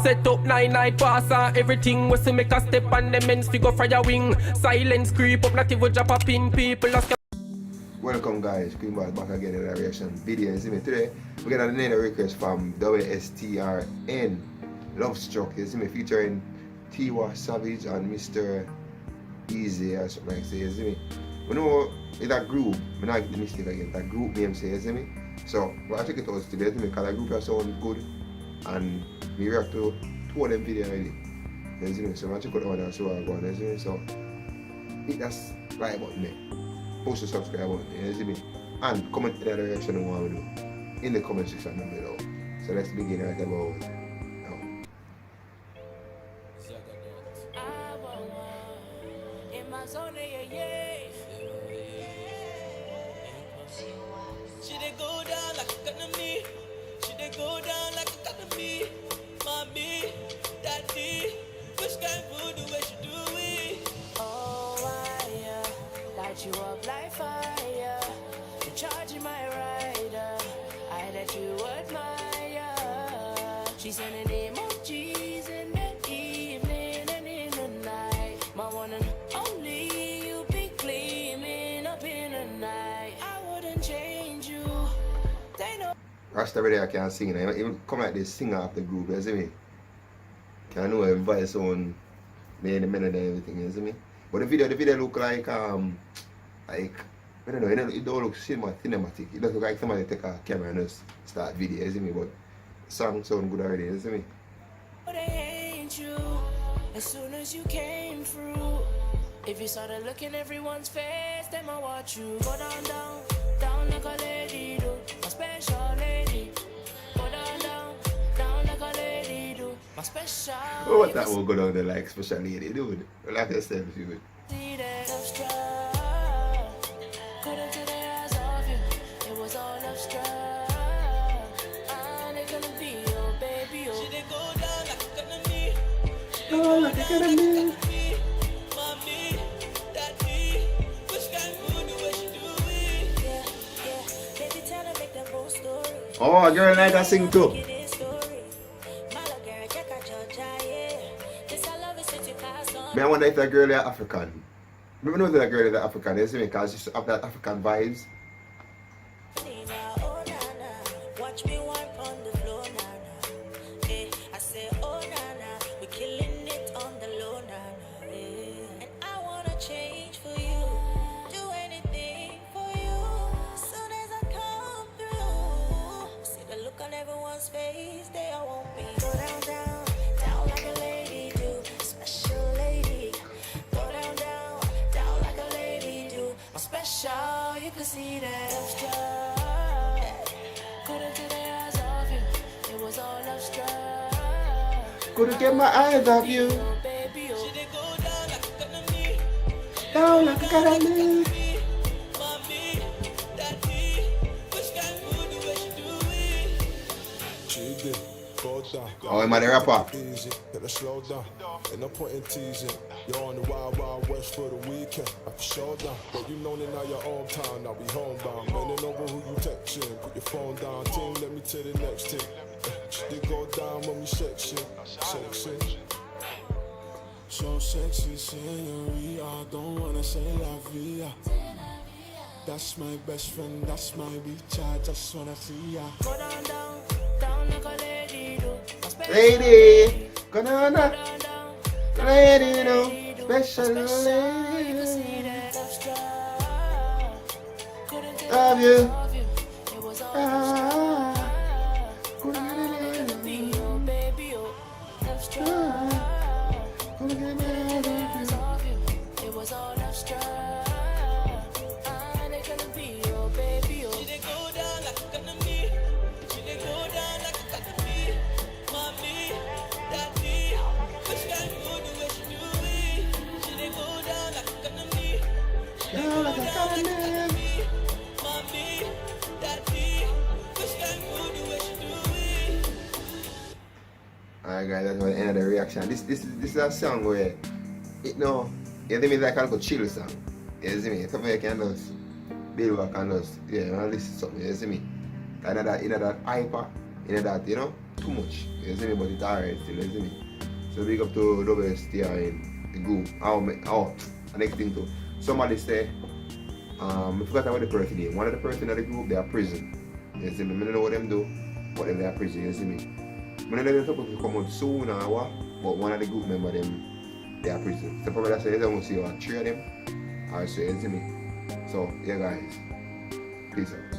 Set up 9 pass and everything was to make a step and the men's figure fire wing. Silence creep up, not even drop a pin. People ask. Welcome guys, Queen Ball back again in a reaction video. You see me today? We got another request from WSTRN, Love Struck. You see me featuring Tiwa, Savage and Mr. Eazi or something like that. You see me? We know it's a group. I not get the mistake again. That group name say, you see me? So we'll check it out today. You see me? Because that group has sound good and we react to 2 of them videos already. You see me? So we'll check out that show I go on. You see me? So hit that like button there. Post the subscribe button, you see me? And comment in the direction you want to do in the comment section down below. So let's begin right about now. She dey go down like a gun to me. She dey go down like a gun to me. Mommy, daddy, which kind of food the way she do it? Oh, I light you up like fire. You're charging my rider. I let you admire. She's sending emojis in the evening and in the night. My one and only, you be gleaming up in the night. I wouldn't change you. They know. Rasta really I can sing. Even come like the singer of the group, you see me? Can know his voice on the melody and everything, you see me? But the video look like I don't know, it don't look cinematic. It doesn't look like somebody take a camera and just start video, you see me? But the song sound good already, you see me? They ain't you. As soon as you came through, if you started looking everyone's face, then I watch you go down, down, down like a lady do, my special lady. Go down, down, down like a lady do, my special. Oh, what that will go down there like special lady, dude? Like yourself, dude. See that love struck. Couldn't take their eyes off you. It was all love struck. And it couldn't be your baby. She didn't go down like a gun to me. Oh, like a gun to me. Mommy, daddy, which kind of food the way she do it? Yeah, yeah. Baby, tell her make the whole story. Oh, a girl like that sing too. I wonder if that girl is African. I don't know if that girl is African, you see me? Because she have that African vibes. Watch me wipe on the floor, nana. Eh, I say, oh, nana, we're killing it on the low, nana. Eh. And I wanna change for you, do anything for you. As soon as I come through, see the look on everyone's face, they all want me. Go down, down, down like a lady do, special lady. Go down, down, down like a lady do, my special. You can see that love struck. Couldn't take their eyes off you. It was all love struck. Couldn't get my eyes off you. Baby, oh. She did go down like a gun to me. Down like a gun to me. Mommy, daddy, which kind of food the way she do it? She did go down. Oh, am I the rapper? Easy, gotta slow down. Ain't no point in teasing. You're on the wild, wild west for the weekend. I can show down. But you know that now you're hometown. Now we homebound. Bending over who you texting. Put your phone down. Team, let me to the next thing. She did go down when we sexy. Sexy. So sexy, senorita. I don't wanna say la vida. That's my best friend. That's my recharge. Just wanna see ya. Go down, down, down like a lady do. My special Lady, go down, down, down. lady, no, special You can see lady. that love struck. Couldn't take Love their eyes you. off you. It was all love struck. Ah, Couldn't be your baby, oh. Love struck. couldn't get my eyes off you. Off you. It was all love struck. And it couldn't be your baby, oh. She did go down like a gun to me. She did go down like a gun to me. Mommy, daddy, which kind of food the way she do it? She did go down like a gun to me. Down like a gun to me. Mommy, daddy, which kind of food the way she do it? Alright guys, that's the end of the reaction. This is a song where it no, you see me, like a little chill song. You see me? Something you can just build back and just, yeah, and listen to something, you see me? Kind of that, that hyper, that, you know? too much. You see me? But it's alright still, you see me? So big up to WSTRN, the group. The next thing too. Somebody say, I forgot about the person name. One of the person in the group, they are prison. You see me? I don't know what them do, but they are prison, you see me? I don't know if they're supposed to come out soon or what, but one of the group members, they are prison. So probably that's why you don't see 3 of them, or so, you see me? So, yeah guys, peace out.